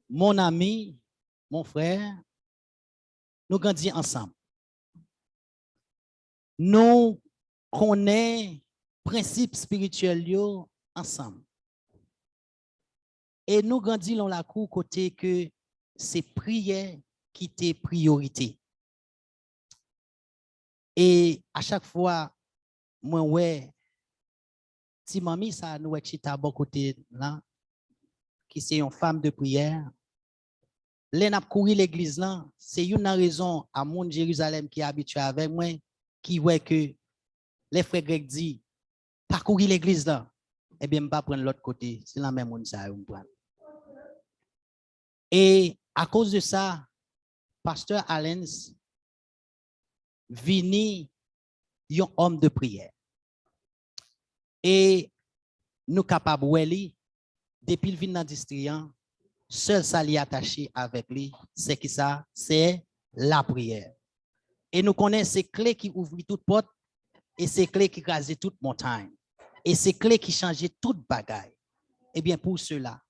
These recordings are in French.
mon ami, mon frère, nous grandissons ensemble. Nous connaissons principes spirituels ensemble. Et nous grandissons dans la cour côté que c'est prière qui était priorité. Et à chaque fois, moi, ouais, si mamie, ça nous est à bon côté là, qui c'est une femme de prière. Les n'a courir l'église là, c'est une raison à mon Jérusalem qui est habitué avec moi, qui voit que les frères grecs disent, pas courir l'église là, eh bien, je pas prendre l'autre côté, c'est la même monde ça, Et à cause de ça, pasteur Allens vini un homme de prière. Et nous capables depuis le vin dans distriant, seul ça li attaché avec lui, c'est qui ça? C'est la prière. Et nous connaissons ces clés qui ouvrent toute porte et ces clés qui crasent toute montagne. Et ces clés qui changent toute bagaille. Eh bien, pour cela,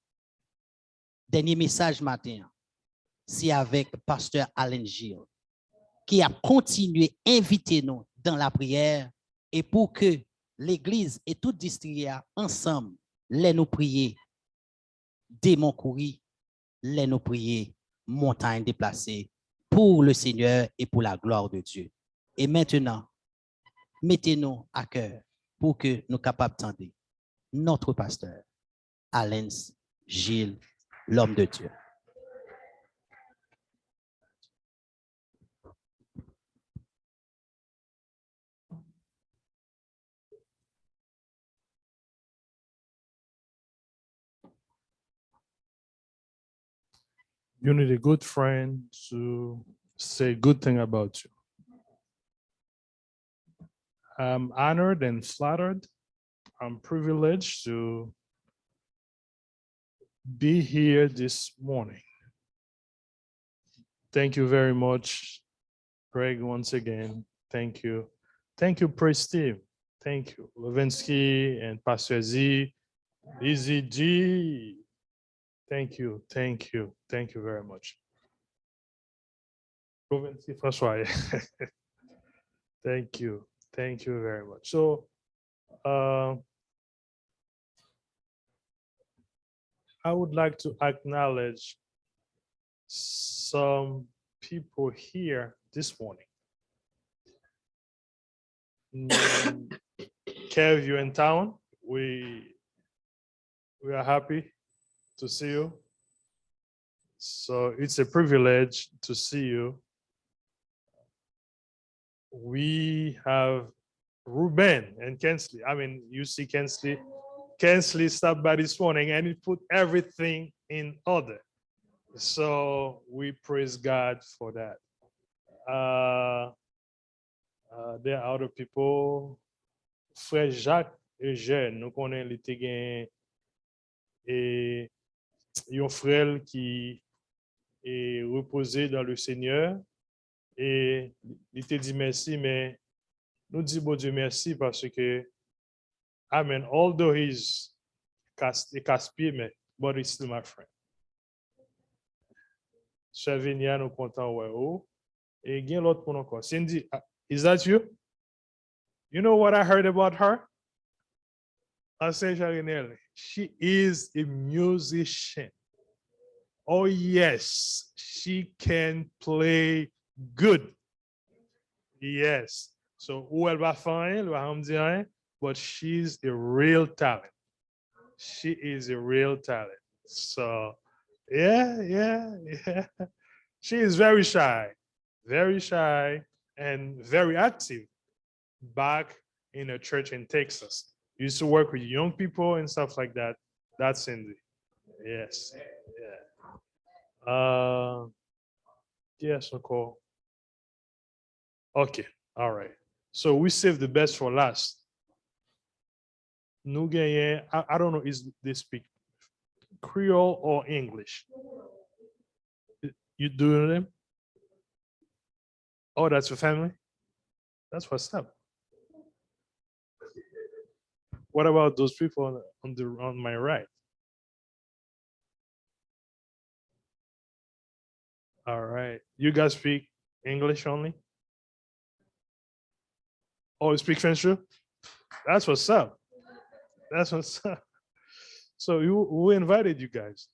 dernier message matin, c'est avec pasteur Alain Gilles, qui a continué à inviter nous dans la prière et pour que l'église et tout district ensemble, les nous prier, démons courir, les nous prier, montagne déplacée pour le Seigneur et pour la gloire de Dieu. Et maintenant, mettez-nous à cœur pour que nous capables d'entendre notre pasteur, Alain Gilles, l'homme de Dieu. You need a good friend to say good thing about you. I'm honored and flattered. I'm privileged to be here this morning. Thank you very much, Greg, once again. Thank you. Thank you, Praise Steve. Thank you, Levinsky and Pastor Z, Easy G. Thank you, thank you, thank you very much. Levinsky François. Thank you very much. So, I would like to acknowledge some people here this morning. Kev, you in town? We are happy to see you. So it's a privilege to see you. We have Ruben and Kensley. I mean, you see Kensley. Kensley stopped by this morning and he put everything in order. So we praise God for that. There are other people. Frère Jacques est jeune. Nous connaissons les Téguins et un frère qui est reposé dans le Seigneur. Et il te dit merci, mais nous disons bon Dieu merci parce que, Amen, although he's casse-pied, but he's still my friend. Chavinia, nous comptons, ouais, oh. Et il y a l'autre pour encore. Cindy, is that you? You know what I heard about her? I said, she is a musician. Oh, yes, she can play good. Yes. So, où elle va faire, elle va me dire, but she's a real talent. She is a real talent. So, yeah. She is very shy and very active back in a church in Texas. Used to work with young people and stuff like that. That's Cindy. Yes. Yeah. Yes, Nicole. Okay. All right. So we saved the best for last. I don't know, is they speak Creole or English? You do them? Oh, that's your family? That's what's up. What about those people on my right? All right. You guys speak English only? Oh, you speak French too? That's what's up. That's what's up. So who invited you guys?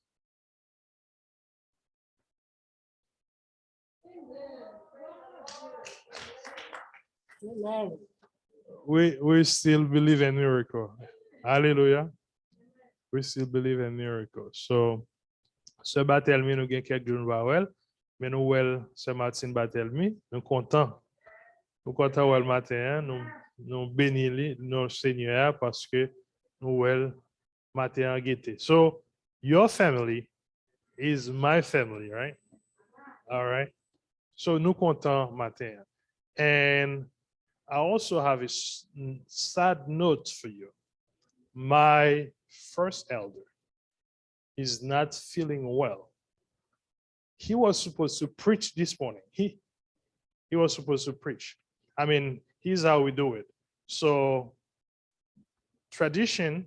We still believe in miracle. Hallelujah. We still believe in miracles. So, ce Barthélemy, nous avons quelques jours nous mais nous avons ce Martin Barthélemy, nous contents. Nous contents le matin, nous bénissons nos Seigneur parce que nous avons matin en gaieté. So, your family is my family, right? All right. So, nous contents matin. And I also have a sad note for you. My first elder is not feeling well. He was supposed to preach this morning. He was supposed to preach. I mean, here's how we do it. So tradition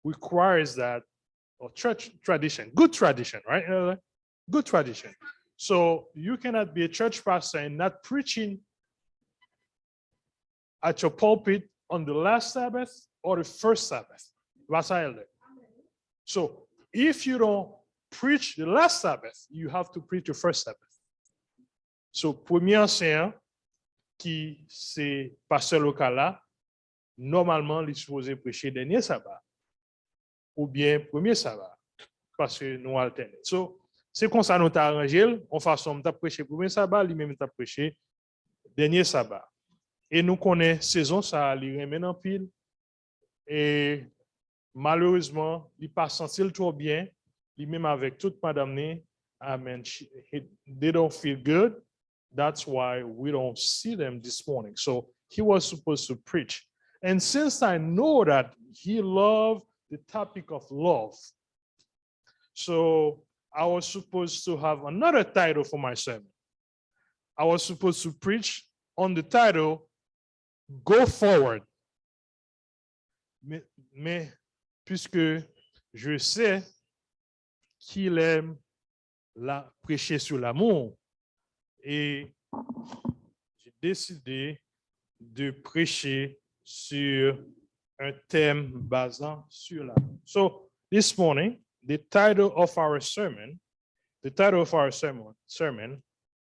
requires that, or church tradition, good tradition, right? Good tradition. So you cannot be a church pastor and not preaching at your pulpit on the last Sabbath or the first Sabbath. So if you don't preach the last Sabbath, you have to preach the first Sabbath. So premier enseignant qui c'est pasteur local là, normalement il est supposé prêcher dernier sabbat ou bien premier sabbat parce que nous alternons. So c'est comme ça nous t'a arrangé, on façon t'a prêcher premier sabbat, lui-même t'a prêché dernier sabbat. Et nous connaissons saison ça, il remet en pile et malheureusement, il pas senti trop bien, lui-même avec toute madame, amen, they don't feel good. That's why we don't see them this morning. So he was supposed to preach. And since I know that he loved the topic of love, so I was supposed to have another title for my sermon. I was supposed to preach on the title, Go Forward. Mais puisque je sais qu'il aime prêcher sur l'amour, et j'ai décidé de prêcher sur un thème basant sur l'amour. So this morning, the title of our sermon,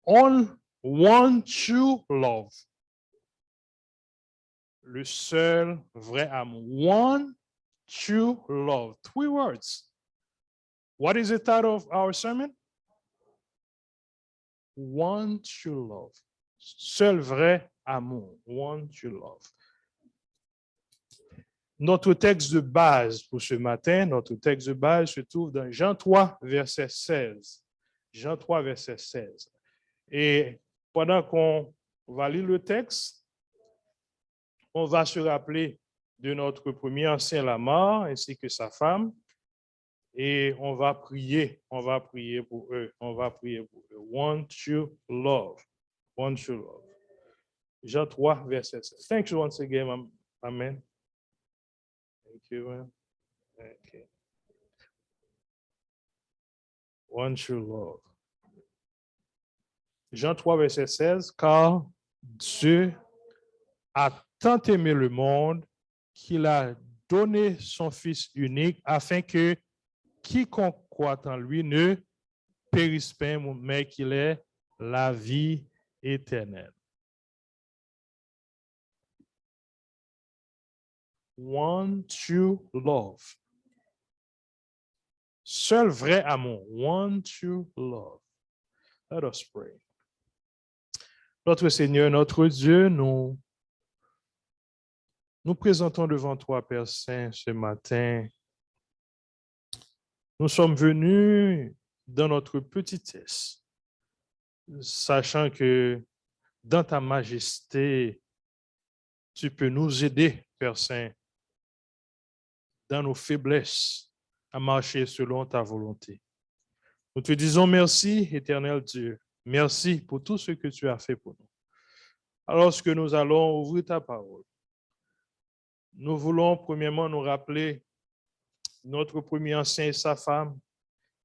on one true love. Le seul vrai amour. One true love. 3 words. What is the title of our sermon? One true love. Seul vrai amour. One true love. Notre texte de base pour ce matin, se trouve dans Jean 3, verset 16. Jean 3, verset 16. Et pendant qu'on va lire le texte, on va se rappeler de notre premier ancien la mort ainsi que sa femme. Et on va prier pour eux. One true love. One true love. Jean 3, verset 16. Thank you once again, amen. Thank you, man. Okay. One true love. Jean 3, verset 16. Car Dieu a tant aimé le monde qu'il a donné son Fils unique afin que quiconque croit en lui ne périsse pas, mais qu'il ait la vie éternelle. One true love. Seul vrai amour. One true love. Let us pray. Notre Seigneur, notre Dieu, nous présentons devant toi, Père Saint, ce matin. Nous sommes venus dans notre petitesse, sachant que dans ta majesté, tu peux nous aider, Père Saint, dans nos faiblesses, à marcher selon ta volonté. Nous te disons merci, éternel Dieu. Merci pour tout ce que tu as fait pour nous. Alors que nous allons ouvrir ta parole, nous voulons premièrement nous rappeler notre premier ancien et sa femme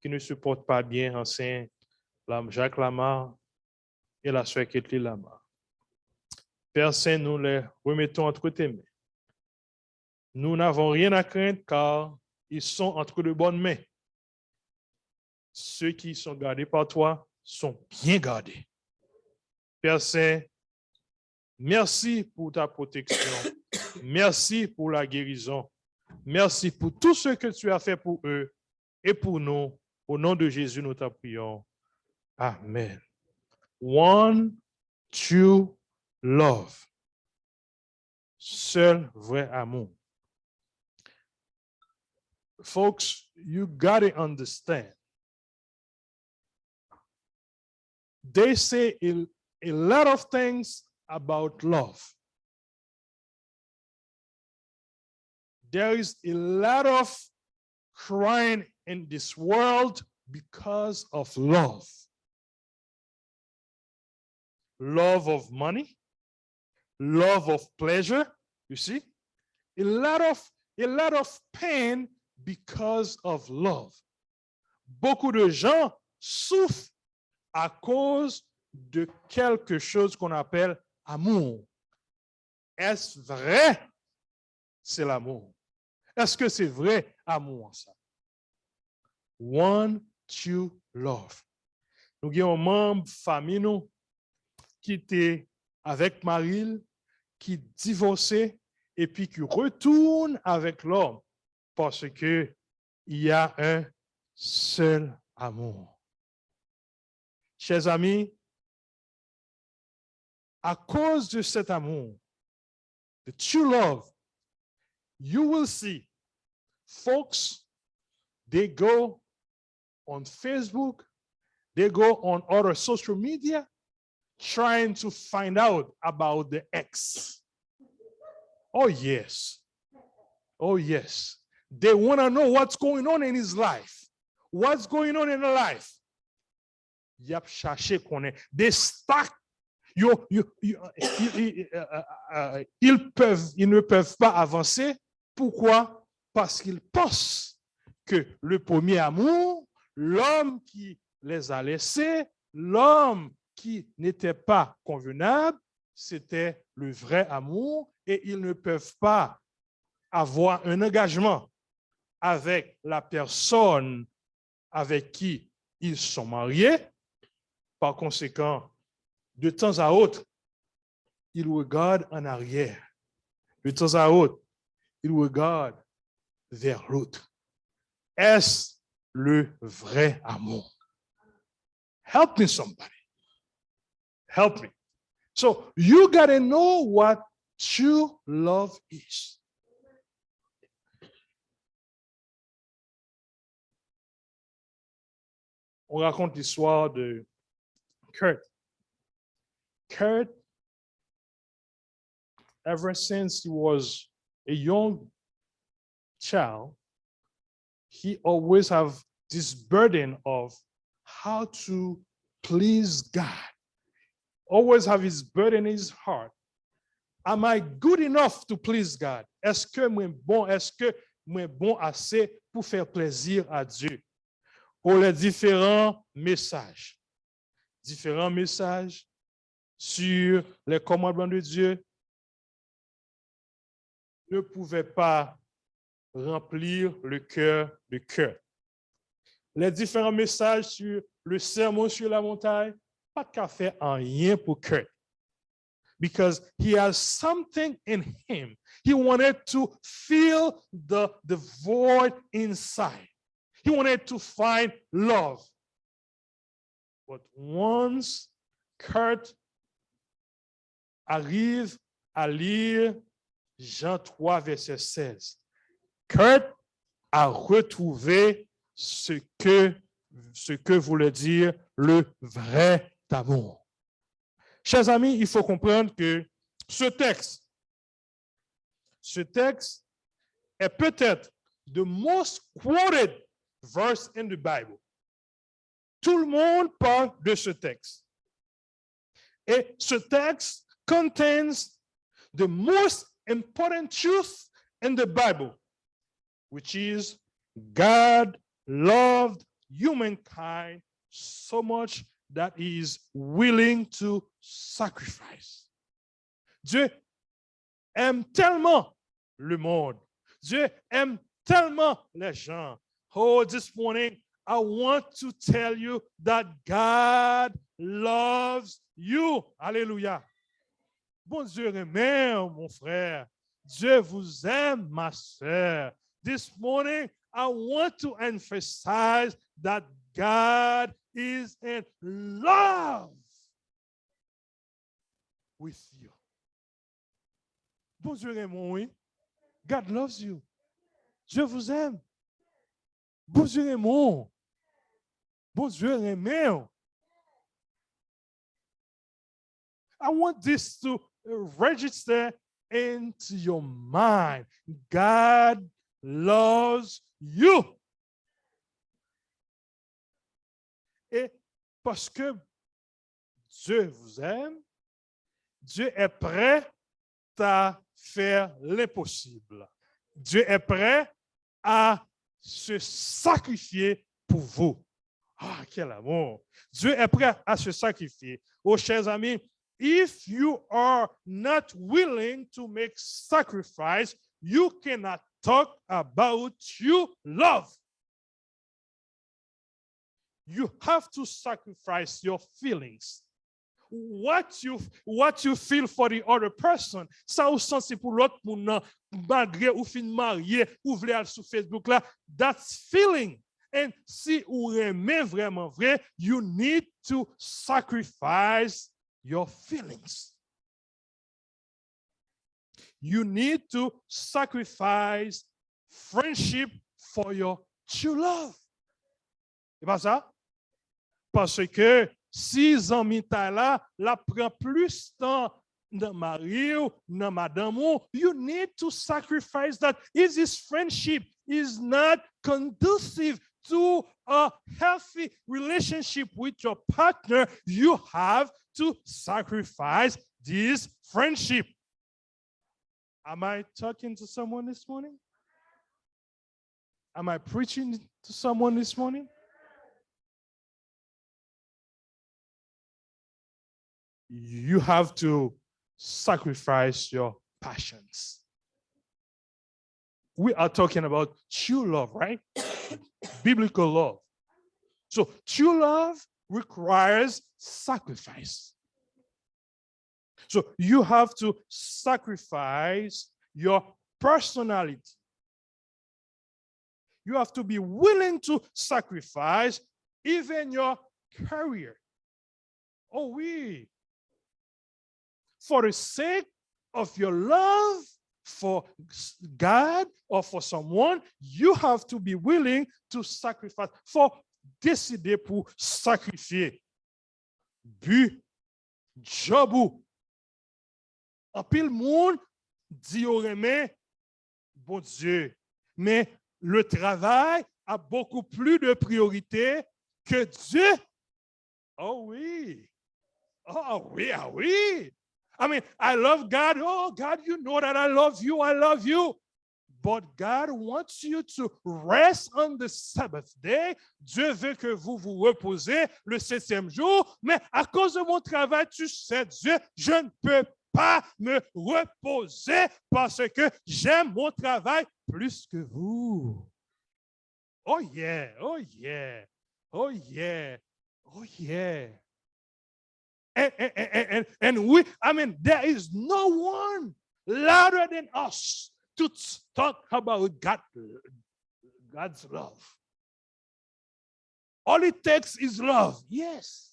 qui ne se portent pas bien, ancien Jacques Lamar et la sœur Kathleen Lamar. Père Saint, nous les remettons entre tes mains. Nous n'avons rien à craindre car ils sont entre de bonnes mains. Ceux qui sont gardés par toi sont bien gardés. Père Saint, merci pour ta protection. Merci pour la guérison. Merci pour tout ce que tu as fait pour eux et pour nous. Au nom de Jésus, nous t'en prions. Amen. One, true love. Seul vrai amour. Folks, you got to understand. They say a lot of things about love. There is a lot of crying in this world because of love. Love of money, love of pleasure, you see? A lot of pain because of love. Beaucoup de gens souffrent à cause de quelque chose qu'on appelle amour. Est-ce vrai? C'est l'amour. Est-ce que c'est vrai amour ça? One, two, love. Nous avons un membre famille nous qui était avec Marie, qui divorçait et puis qui retourne avec l'homme parce que il y a un seul amour. Chers amis, à cause de cet amour, the true love, you will see folks, they go on Facebook, they go on other social media trying to find out about the ex. Oh, yes. Oh, yes. They want to know what's going on in his life. What's going on in her life? Yap cherché qu'on est. They stack. Ils ne peuvent pas avancer. Pourquoi? Parce qu'ils pensent que le premier amour, l'homme qui les a laissés, l'homme qui n'était pas convenable, c'était le vrai amour et ils ne peuvent pas avoir un engagement avec la personne avec qui ils sont mariés. Par conséquent, de temps à autre, ils regardent en arrière. De temps à autre, ils regardent vers l'autre. Est-ce le vrai amour? Help me, somebody. Help me. So you got to know what true love is. On raconte l'histoire de Kurt. Kurt, ever since he was a young child, he always have this burden of how to please God. Always have his burden in his heart. Am I good enough to please God? Est-ce que moi bon assez pour faire plaisir à Dieu? Pour les différents messages sur les commandements de Dieu ne pouvaient pas remplir le cœur de Kurt. Les différents messages sur le sermon sur la montagne, pas de café en rien pour Kurt. Because he has something in him. He wanted to fill the void inside. He wanted to find love. But once Kurt arrive à lire Jean 3, verset 16, Kurt a retrouvé ce que voulait dire le vrai amour. Chers amis, il faut comprendre que ce texte est peut-être the most quoted verse in the Bible. Tout le monde parle de ce texte. Et ce texte contains the most important truth in the Bible, which is God loved humankind so much that is willing to sacrifice. Dieu aime tellement le monde. Dieu aime tellement les gens. Oh, this morning, I want to tell you that God loves you. Alléluia. Bon Dieu aimé, mon frère. Dieu vous aime, ma sœur. This morning, I want to emphasize that God is in love with you. Bon Dieu aimé, oui. God loves you. Dieu vous aime. Bon Dieu aimé. Bon Dieu aimé. I want this to register into your mind. God loves you. Et parce que Dieu vous aime, Dieu est prêt à faire l'impossible. Dieu est prêt à se sacrifier pour vous. Ah, quel amour! Dieu est prêt à se sacrifier. Oh, chers amis, if you are not willing to make sacrifice, you cannot talk about your love. You have to sacrifice your feelings. What you feel for the other person, ça ou sens pour l'autre monde, malgré ou fin marié, ou vle aller sur Facebook là, that's feeling. And si ou aimez vraiment vrai, you need to sacrifice your feelings. You need to sacrifice friendship for your true love. C'est pas ça? Parce que si amis ta là, la prend plus temps dans mari ou dans madame, you need to sacrifice that. If this friendship is not conducive to a healthy relationship with your partner, you have to sacrifice this friendship. Am I talking to someone this morning? Am I preaching to someone this morning? You have to sacrifice your passions. We are talking about true love, right? Biblical love. So true love requires sacrifice. So you have to sacrifice your personality. You have to be willing to sacrifice even your career. Oh, oui. For the sake of your love for God or for someone, you have to be willing to sacrifice. For décider pour sacrifier. But, job ou. En pile monde dit au remè, bon Dieu, mais le travail a beaucoup plus de priorité que Dieu. Oh oui. Oh oui, ah oui. I mean, I love God. Oh, God, you know that I love you. I love you. But God wants you to rest on the Sabbath day. Dieu veut que vous vous reposez le 7e jour. Mais à cause de mon travail, tu sais, Dieu, je ne peux pas me reposer parce que j'aime mon travail plus que vous. Oh yeah, oh yeah, oh yeah, oh yeah. And we, I mean, there is no one louder than us to talk about God's love. All it takes is love. Yes.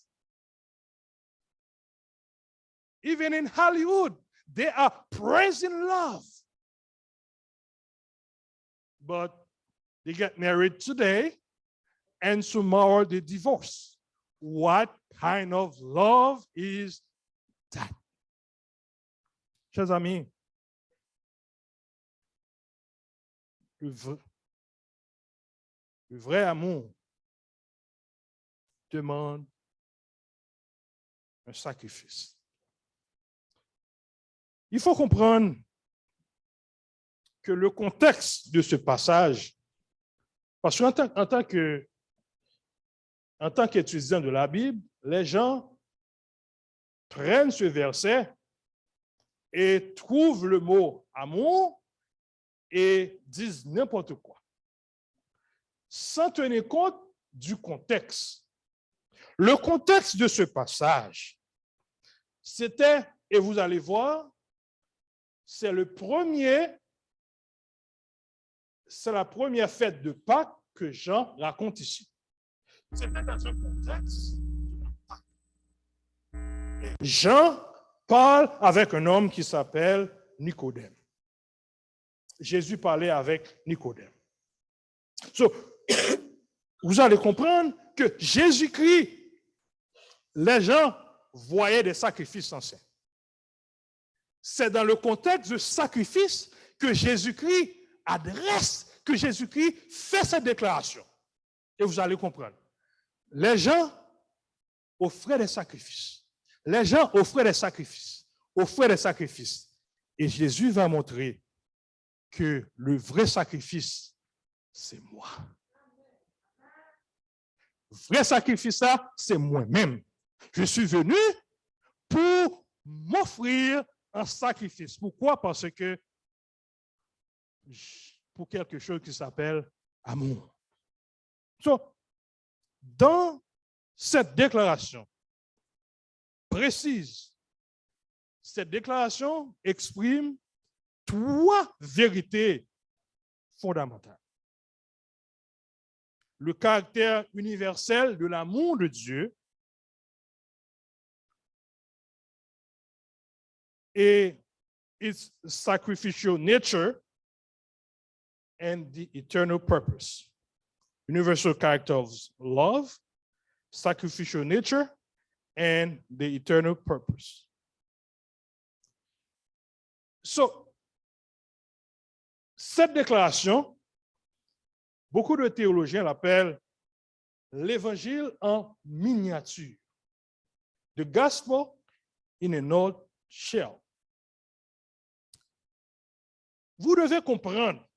Even in Hollywood, they are praising love. But they get married today, and tomorrow they divorce. What kind of love is that? Chers amis, le vrai amour demande un sacrifice. Il faut comprendre que le contexte de ce passage, parce qu'en tant qu'étudiant de la Bible, les gens prennent ce verset et trouvent le mot amour et disent n'importe quoi, sans tenir compte du contexte. Le contexte de ce passage, c'était, et vous allez voir, c'est la première fête de Pâques que Jean raconte ici. C'était dans un contexte. Jean parle avec un homme qui s'appelle Nicodème. Jésus parlait avec Nicodème. So, vous allez comprendre que Jésus-Christ, les gens voyaient des sacrifices anciens. C'est dans le contexte de sacrifice que Jésus-Christ adresse, que Jésus-Christ fait cette déclaration. Et vous allez comprendre. Les gens offraient des sacrifices. Les gens offraient des sacrifices. Offraient des sacrifices. Et Jésus va montrer que le vrai sacrifice, c'est moi. Le vrai sacrifice, ça, c'est moi-même. Je suis venu pour m'offrir un sacrifice. Pourquoi? Parce que pour quelque chose qui s'appelle amour. So, dans cette déclaration précise, cette déclaration exprime trois vérités fondamentales. Le caractère universel de l'amour de Dieu et its sacrificial nature and the eternal purpose. Universal character of love, sacrificial nature, and the eternal purpose. So, cette déclaration, beaucoup de théologiens l'appellent l'évangile en miniature. The gospel in a nutshell. Vous devez comprendre,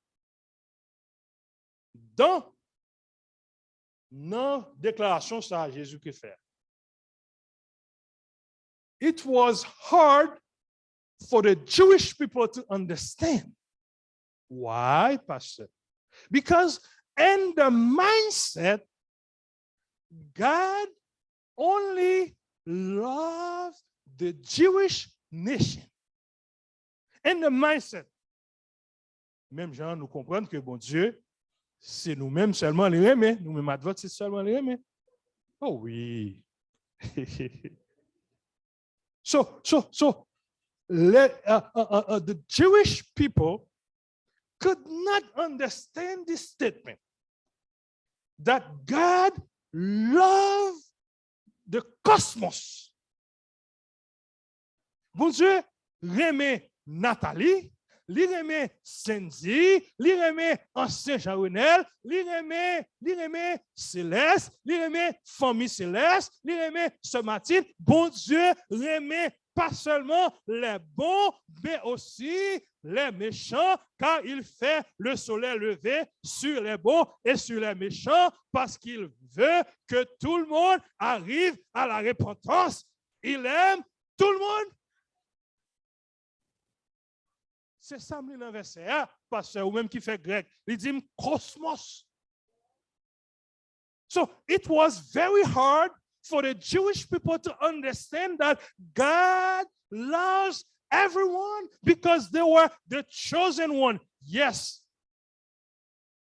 dans la déclaration ça Jésus-Christ fait, it was hard for the Jewish people to understand. Why, Pastor? Because in the mindset, God only loved the Jewish nation. In the mindset, même gens nous comprennent que bon Dieu, c'est nous-mêmes seulement les aimer. Nous-mêmes advocates, c'est seulement les aimer. Oh oui. So the Jewish people could not understand this statement that God loved the cosmos. Bon Dieu aimait Nathalie, li aimait Cindy, li aimait Ancien Jean-Renel, li aimait Céleste, li aimait Famille Céleste, li aimait Sœur Mathilde. Bon Dieu aimait pas seulement les bons, mais aussi les méchants, car il fait le soleil lever sur les bons et sur les méchants, parce qu'il veut que tout le monde arrive à la repentance. Il aime tout le monde. C'est ça, le verset, parce que ou même qui fait grec, il dit cosmos. So it was very hard for the Jewish people to understand that God loves everyone because they were the chosen one. Yes,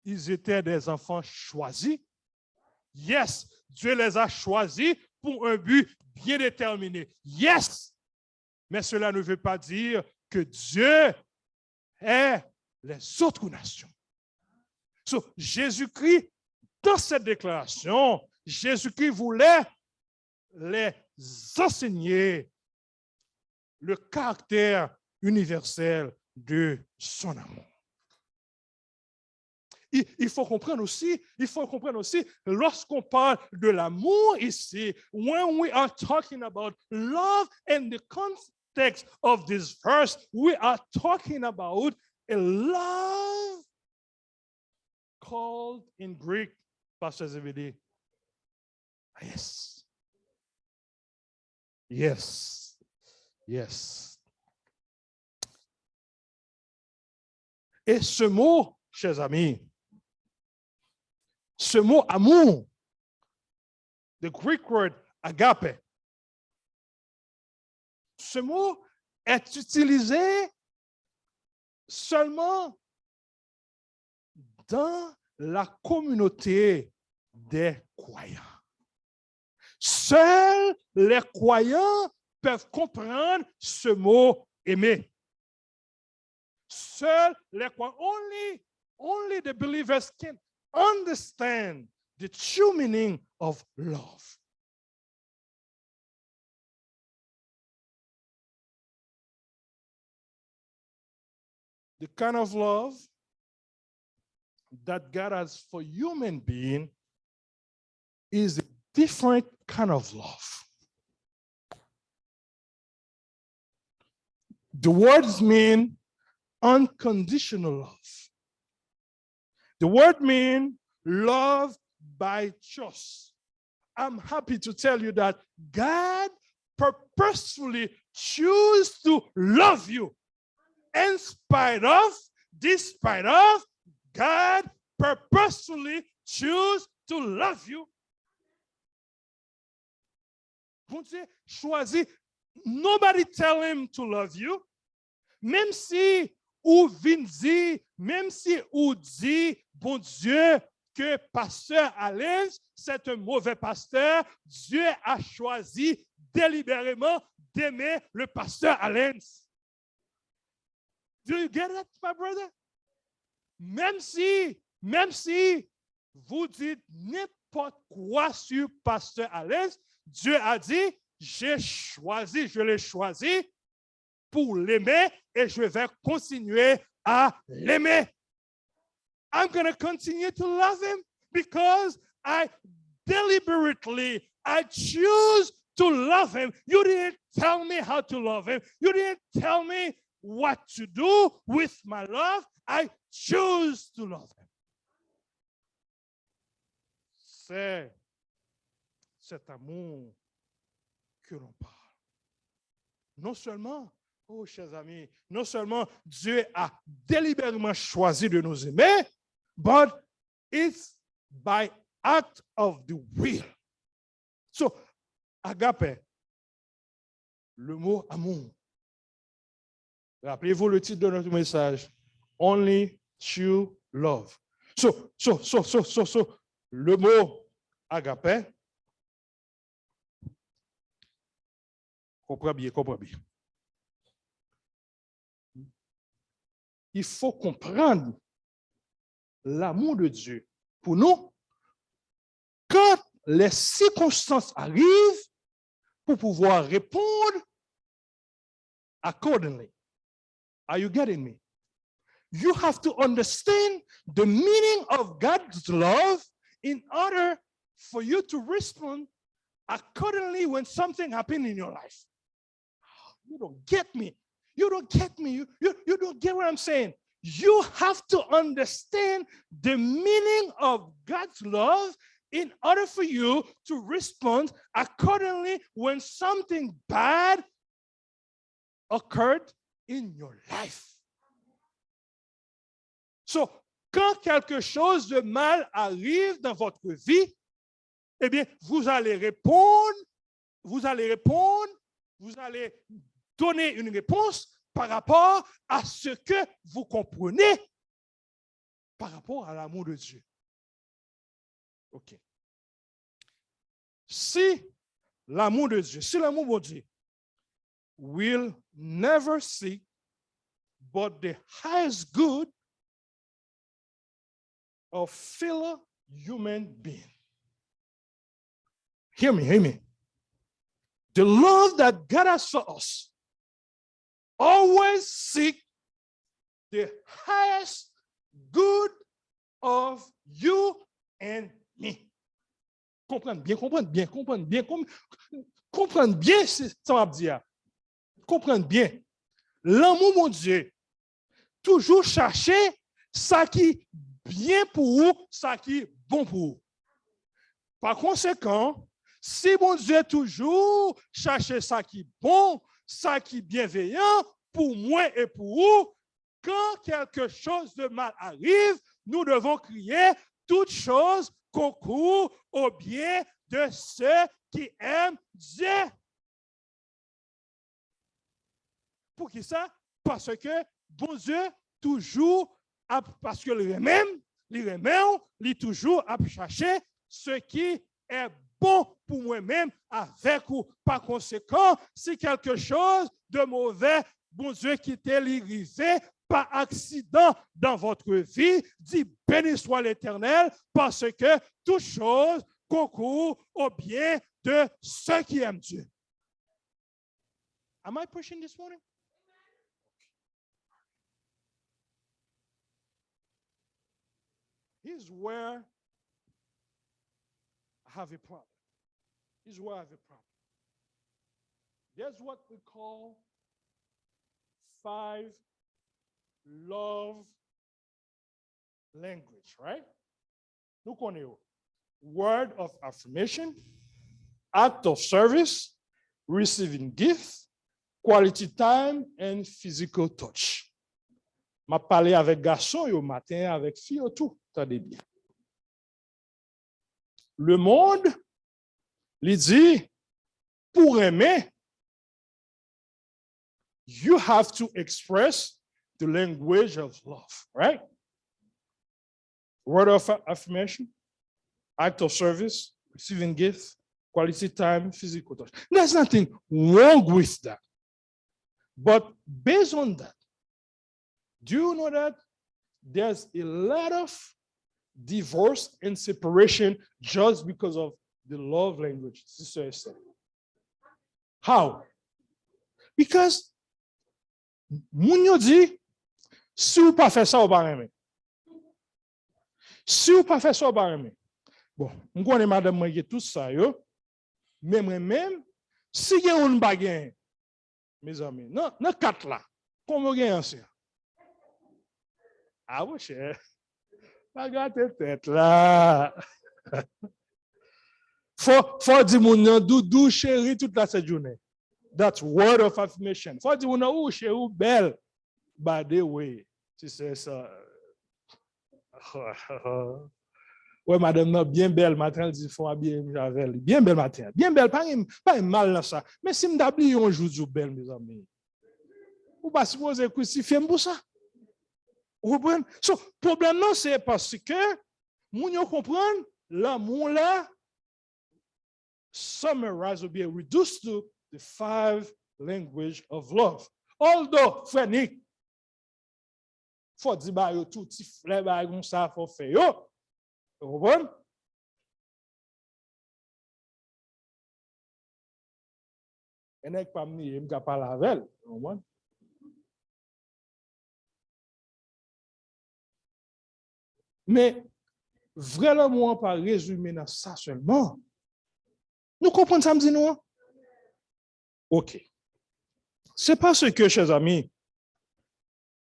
ils étaient des enfants choisis. Yes, Dieu les a choisis pour un but bien déterminé. Yes, mais cela ne veut pas dire que Dieu est les autres nations. So, Jésus-Christ, dans cette déclaration, Jésus-Christ voulait les enseigner le caractère universel de son amour. Il faut comprendre aussi, lorsqu'on parle de l'amour ici, when we are talking about love and the context of this verse, we are talking about a love called in Greek, Pastor Zebedee, yes, Yes. Yes. Et ce mot, chers amis, ce mot amour, the Greek word agape, ce mot est utilisé seulement dans la communauté des croyants. Seuls les croyants peuvent comprendre ce mot aimer. Seuls les croyants, only the believers can understand the true meaning of love. The kind of love that God has for human being is a different kind of love. The words mean unconditional love. The word means love by choice. I'm happy to tell you that God purposefully chose to love you. In spite of, despite of, God purposefully chose to love you. Bon Dieu choisit. Nobody tell him to love you. Même si ou vin dit, même si ou dit, bon Dieu, que pasteur Alain, c'est un mauvais pasteur, Dieu a choisi délibérément d'aimer le pasteur Alain. Do you get it, my brother? Même si vous dites n'importe quoi sur pasteur Alain, Dieu a dit, je l'ai choisi pour l'aimer et je vais continuer à l'aimer. I'm going to continue to love him because I choose to love him. You didn't tell me how to love him. You didn't tell me what to do with my love. I choose to love him. C'est cet amour que l'on parle. Non seulement, oh chers amis, non seulement Dieu a délibérément choisi de nous aimer, but it's by act of the will. So, agape, le mot amour. Rappelez-vous le titre de notre message, Only True Love. So, le mot agape, comprends bien. Il faut comprendre l'amour de Dieu pour nous quand les circonstances arrivent pour pouvoir répondre accordingly. Are you getting me? You have to understand the meaning of God's love in order for you to respond accordingly when something happens in your life. You don't get me. You don't get me. You don't get what I'm saying. You have to understand the meaning of God's love in order for you to respond accordingly when something bad occurred in your life. So, quand quelque chose de mal arrive dans votre vie, eh bien, vous allez répondre, vous allez donner une réponse par rapport à ce que vous comprenez par rapport à l'amour de Dieu. OK. Si l'amour de Dieu, si l'amour de Dieu will never seek but the highest good of fellow human being. Hear me. The love that God has for us always seek the highest good of you and me. Comprendre bien, c'est ça va dire. Comprendre bien. L'amour, mon Dieu, toujours chercher ça qui est bien pour vous, ça qui est bon pour vous. Par conséquent, si bon Dieu toujours cherche ça qui est bon, ça qui est bienveillant pour moi et pour vous, quand quelque chose de mal arrive, nous devons crier toute chose concourt au bien de ceux qui aiment Dieu. Pour qui ça? Parce que bon Dieu toujours, parce que il toujours à chercher ce qui est bon pour moi-même avec vous. Par conséquent, si quelque chose de mauvais, bon Dieu qui t'est arrivé par accident dans votre vie, dit béni soit l'Éternel, parce que toute chose concourt au bien de ceux qui aiment Dieu. Am I pushing this morning? Here's where I have a problem. Here's where I have a problem. There's what we call 5 love language, right? Look on you. Word of affirmation, act of service, receiving gifts, quality time, and physical touch. Je parlé avec garçon au matin, avec fille, tout. Attendez bien. Le monde, il dit, pour aimer, you have to express the language of love, right? Word of affirmation, act of service, receiving gifts, quality time, physical touch. There's nothing wrong with that. But based on that, do you know that there's a lot of divorce and separation just because of the love language? Sister Esther. How? Because moun yo dit, si ou pas fait ça, ou pas aimer. Si ou pas fait ça, ou pas aimer. Bon, on connaît madame moi qui tout ça yo, mais moi-même, si gen un bagay, mes amis, non 4 là, comment gen ancien? Ah oui, cher. Regarde tête là. Faut dire mon doudou chéri toute la cette journée. That's word of affirmation. Faut dire mon chéri ou belle. By the way, tu sais ça. Ouais, madame, non, bien belle matin, elle dit faut bien avec elle. Bien belle matin. Bien belle, pas mal dans ça. Mais si m'dabli un jour belle mes amis. Ou pas supposer que si fait pour ça. Vous comprenez? So, problème non c'est parce que moun yo comprendre l'amour là summarize will be reduced to the 5 language of love. Although frère Nick faut dire ba yo tout petit frère ba comme ça faut faire yo. Vous comprenez? Et n'est pas me m'ka parler avec elle. Vous comprenez? Mais vraiment, pas résumer dans ça seulement. Nous comprenons ça, me dit nous? OK. C'est parce que, chers amis,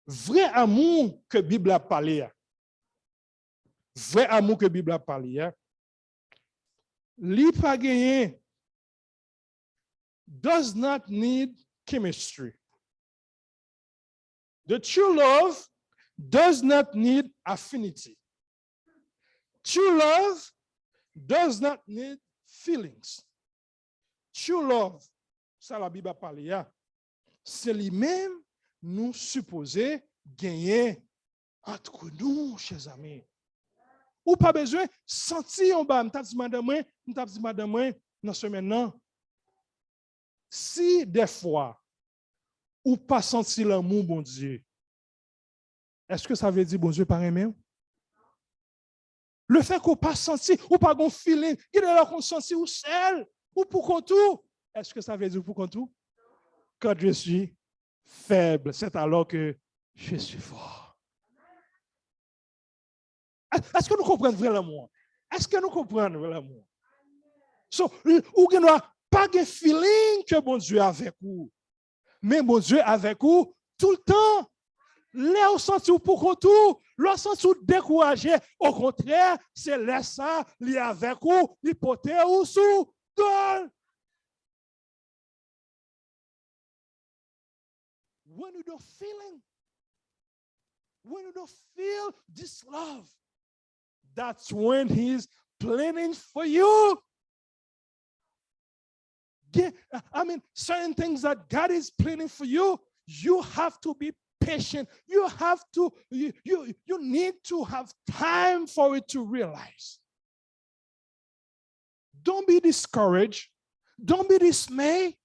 vrai amour que la Bible a parlé, li pa gagné does not need chemistry. The true love does not need affinity. True love does not need feelings. True love, ça la Bible a parlé, c'est lui-même nous supposé gagner entre nous, chers amis. Ou pas besoin sentir en bas, madame, dans ce maintenant. Si des fois, ou pas sentir l'amour, bon Dieu, est-ce que ça veut dire bon Dieu par aimer? Le fait qu'on pas senti, ou pas un feeling, il est là qu'on senti ou seul, ou pour qu'on tout. Est-ce que ça veut dire pour qu'on tout? Quand je suis faible, c'est alors que je suis fort. Est-ce que nous comprenons vraiment? Est-ce que nous comprenons vraiment? So, ou que nous pas de feeling que bon Dieu est avec vous, mais bon Dieu est avec vous tout le temps. Là, on sent pour qu'on tout, là, on sent découragé. Au contraire, c'est là ça, il est avec vous, il porte ou sous. God, when you don't feel this love, that's when he's planning for you. Certain things that God is planning for you, you have to be patient. You need to have time for it to realize. Don't be discouraged. Don't be dismayed.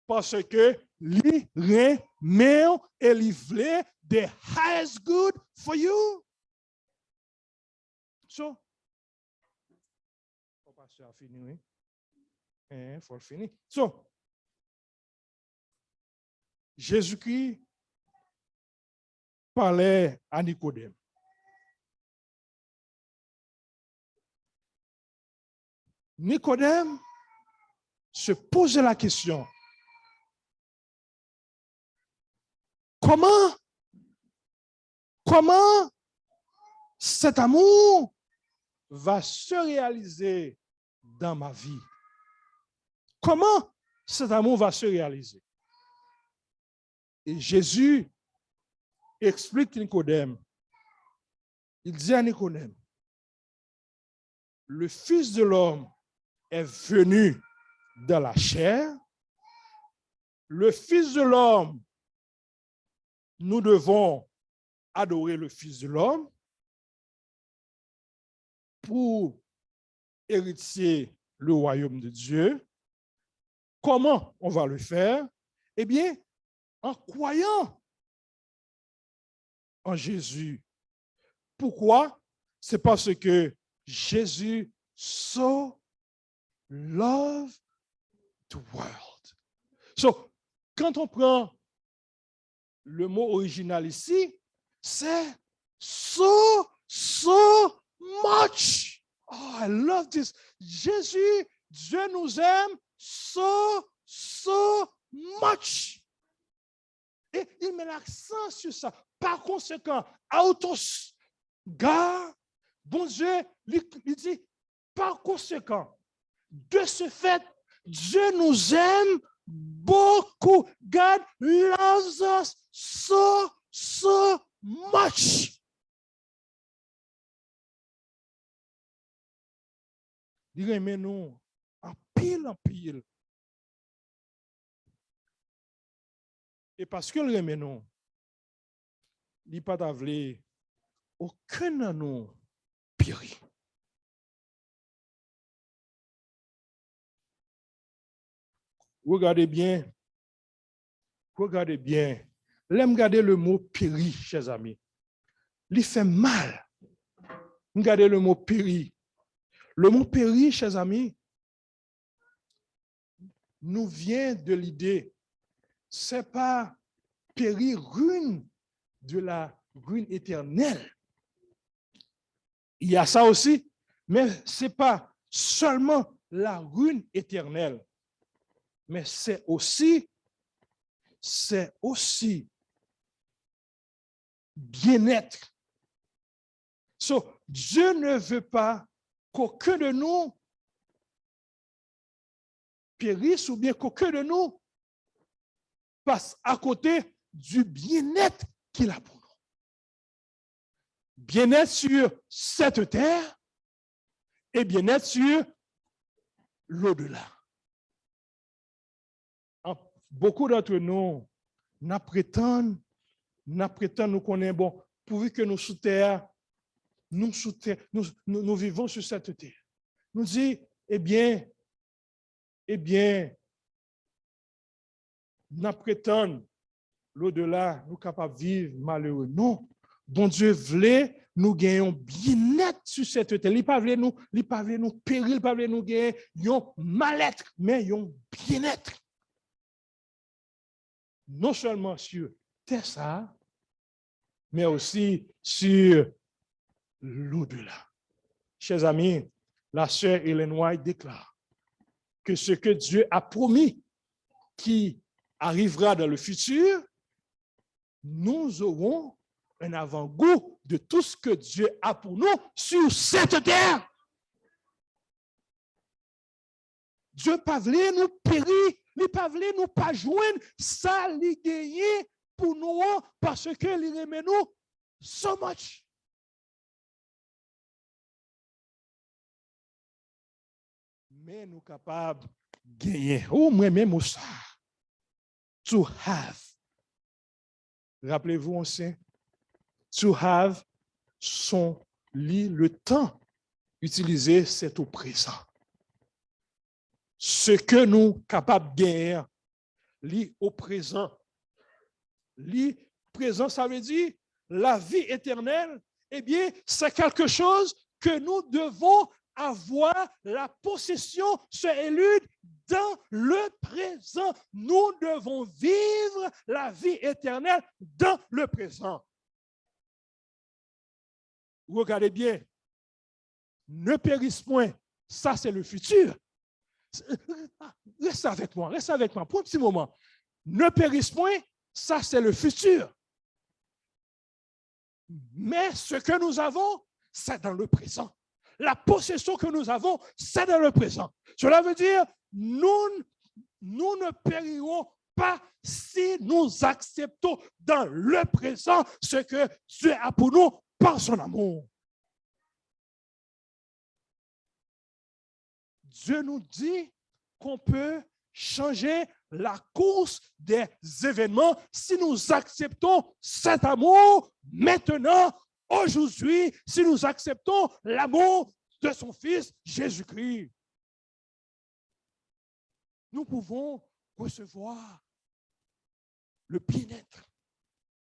Parce que li remet et li vle the highest good for you. So, pasteur a fini, oui. Faut le finir. So, Jésus-Christ parlait à Nicodème. Nicodème se posait la question: comment cet amour va se réaliser dans ma vie? Comment cet amour va se réaliser? Et Jésus explique Nicodème. Il dit à Nicodème: le Fils de l'homme est venu dans la chair. Le Fils de l'homme, nous devons adorer le Fils de l'homme pour hériter le royaume de Dieu. Comment on va le faire? Eh bien, en croyant en Jésus. Pourquoi? C'est parce que Jésus so loved the world. So, quand on prend le mot original ici, c'est so much. Oh, I love this. Jésus, Dieu nous aime so much. Et il met l'accent sur ça. Par conséquent, autos, God, bon Dieu, il dit, par conséquent, de ce fait, Dieu nous aime beaucoup. God loves us so much. Il aime nous en pile. Et parce que le aime nous, il n'y a pas d'avler aucun de nous périt. Regardez bien. Regardez le mot péri, chers amis. Il fait mal. Regardez le mot péri. Le mot péri, chers amis, nous vient de l'idée. C'est pas périr ruine de la ruine éternelle. Il y a ça aussi, mais ce n'est pas seulement la ruine éternelle, mais c'est aussi bien-être. So, Dieu ne veut pas qu'aucun de nous périsse ou bien qu'aucun de nous passe à côté du bien-être qu'il a pour nous. Bien-être sur cette terre et bien-être sur l'au-delà. Beaucoup d'entre nous, nous prétendons nous connaître, bon, pourvu que nous sous terre, nous vivons sur cette terre. Nous disons, eh bien, nous prétendons l'au-delà, nous sommes capables de vivre malheureux. Non, bon Dieu voulait nous gagner bien-être sur cette terre. Il ne voulait nous périr, il ne voulait nous gagner un mal-être, mais un bien-être. Non seulement sur terre, mais aussi sur l'au-delà. Chers amis, la sœur Ellen White déclare que ce que Dieu a promis qui arrivera dans le futur, nous aurons un avant-goût de tout ce que Dieu a pour nous sur cette terre. Dieu pas voulu nous périr, il pas voulu nous pas joindre, ça li gagné pour nous parce que il aime nous so much. Mais nous capables de gagner, ou moi-même ça, to have. Rappelez-vous, on sait, to have son lit, le temps utilisé, c'est au présent. Ce que nous sommes capables de gagner, lit au présent. Lit présent, ça veut dire la vie éternelle, eh bien, c'est quelque chose que nous devons avoir la possession, se élude dans le présent. Nous devons vivre la vie éternelle dans le présent. Regardez bien, ne périsse point, ça c'est le futur. Reste avec moi pour un petit moment. Ne périsse point, ça c'est le futur. Mais ce que nous avons, c'est dans le présent. La possession que nous avons, c'est dans le présent. Cela veut dire, nous ne périrons pas si nous acceptons dans le présent ce que Dieu a pour nous par son amour. Dieu nous dit qu'on peut changer la course des événements si nous acceptons cet amour maintenant, aujourd'hui, si nous acceptons l'amour de son Fils Jésus-Christ. Nous pouvons recevoir le bien-être.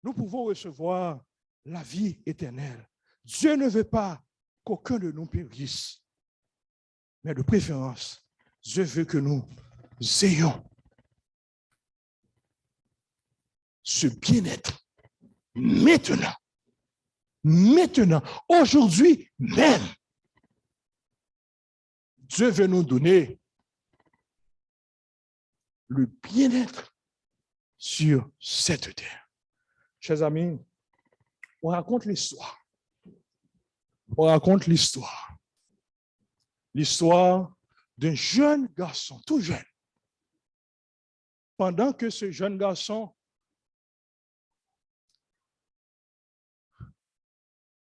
Nous pouvons recevoir la vie éternelle. Dieu ne veut pas qu'aucun de nous périsse. Mais de préférence, Dieu veut que nous ayons ce bien-être maintenant, aujourd'hui même. Dieu veut nous donner le bien-être sur cette terre. Chers amis, on raconte l'histoire. L'histoire d'un jeune garçon, tout jeune. Pendant que ce jeune garçon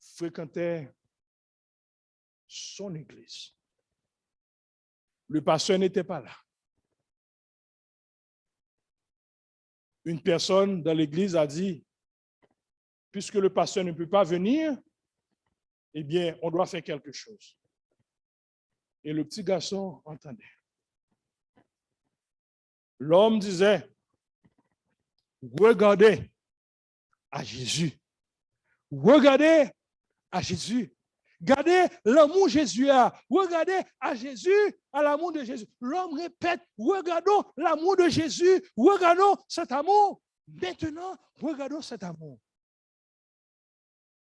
fréquentait son église, le pasteur n'était pas là. Une personne dans l'église a dit, puisque le pasteur ne peut pas venir, eh bien, on doit faire quelque chose. Et le petit garçon entendait. L'homme disait, regardez à Jésus. Regardez à Jésus. Regardez l'amour Jésus a. Regardez à Jésus, à l'amour de Jésus. L'homme répète, regardons l'amour de Jésus. Regardons cet amour. Maintenant, regardons cet amour.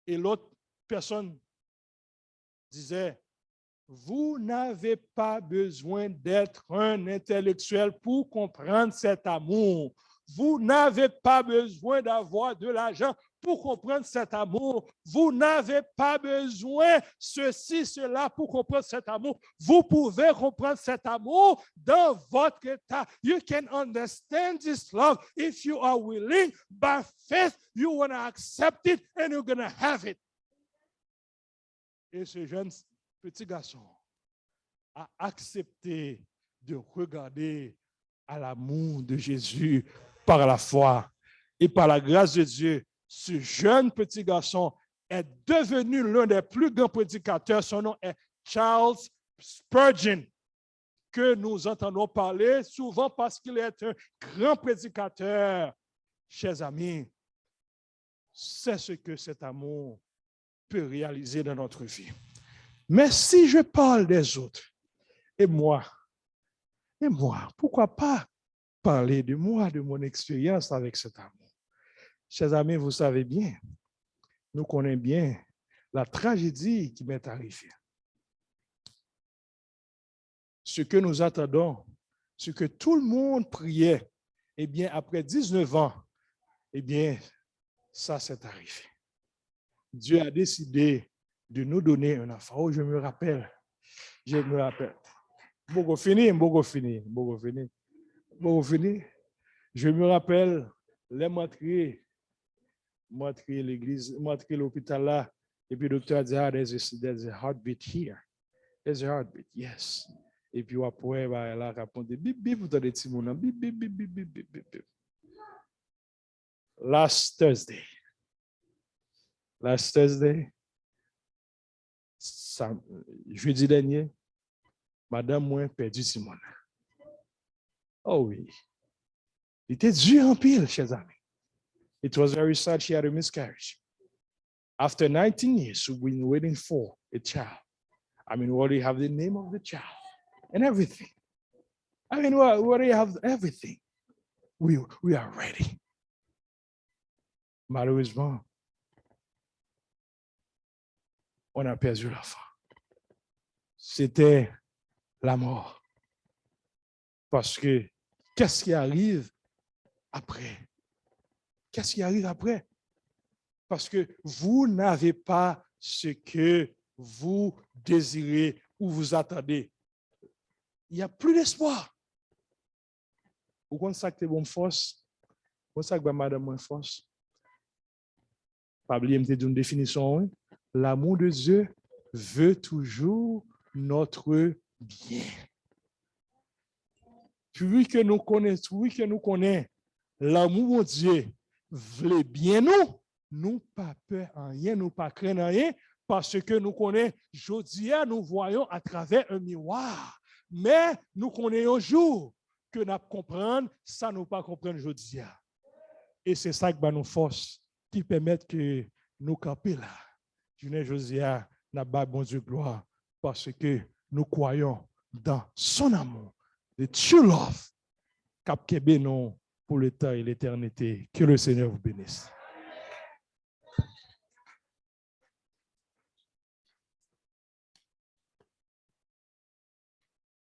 Et l'autre personne disait, vous n'avez pas besoin d'être un intellectuel pour comprendre cet amour. Vous n'avez pas besoin d'avoir de l'argent pour comprendre cet amour. Vous n'avez pas besoin ceci, cela pour comprendre cet amour. Vous pouvez comprendre cet amour dans votre état. You can understand this love if you are willing. By faith, you want to accept it and you're going to have it. Et ce jeune petit garçon a accepté de regarder à l'amour de Jésus par la foi et par la grâce de Dieu. Ce jeune petit garçon est devenu l'un des plus grands prédicateurs. Son nom est Charles Spurgeon, que nous entendons parler souvent parce qu'il est un grand prédicateur. Chers amis, c'est ce que cet amour peut réaliser dans notre vie. Mais si je parle des autres, et moi, pourquoi pas parler de moi, de mon expérience avec cet amour? Chers amis, vous savez bien, nous connaissons bien la tragédie qui m'est arrivée. Ce que nous attendons, ce que tout le monde priait, eh bien, après 19 ans, eh bien, ça s'est arrivé. Dieu a décidé de nous donner un enfant. Oh, je me rappelle. Beaucoup fini. Je me rappelle, les m'entrer l'église, m'entrer l'hôpital là, et puis le docteur a dit, ah, there's a heartbeat here. There's a heartbeat, yes. Et puis après, elle a répondu, bip, bip, vous avez des mots, bip, bip, bip, bip, bip, bip, bip, bip. Last Thursday, jeudi dernier, madame moi perdu Simone. Oh oui. Il était dur en pile, chers amis. It was very sad she had a miscarriage. After 19 years, we've been waiting for a child. I mean, we already have the name of the child and everything. I mean, we already have everything. We are ready. Malheureusement, on a perdu l'enfant. C'était la mort. Parce que qu'est-ce qui arrive après? Qu'est-ce qui arrive après? Parce que vous n'avez pas ce que vous désirez ou vous attendez. Il n'y a plus d'espoir. Vous comprenez que bonne force? Vous savez que madame bonne force? Pas oublier de dire une définition. L'amour de Dieu veut toujours notre bien. Puis que nous connaissons, l'amour de Dieu veut bien nous pas peur en rien, nous pas craindre rien, parce que nous connaissons, aujourd'hui, nous voyons à travers un miroir, mais nous connaissons un jour que nous comprenons, ça nous pas comprendre aujourd'hui. Et c'est ça qui va nous force, qui permet que nous camper là. Josia n'a pas bon Dieu gloire, parce que nous croyons dans son amour, the true love, cap kebe non pour le temps et l'éternité. Que le Seigneur vous bénisse.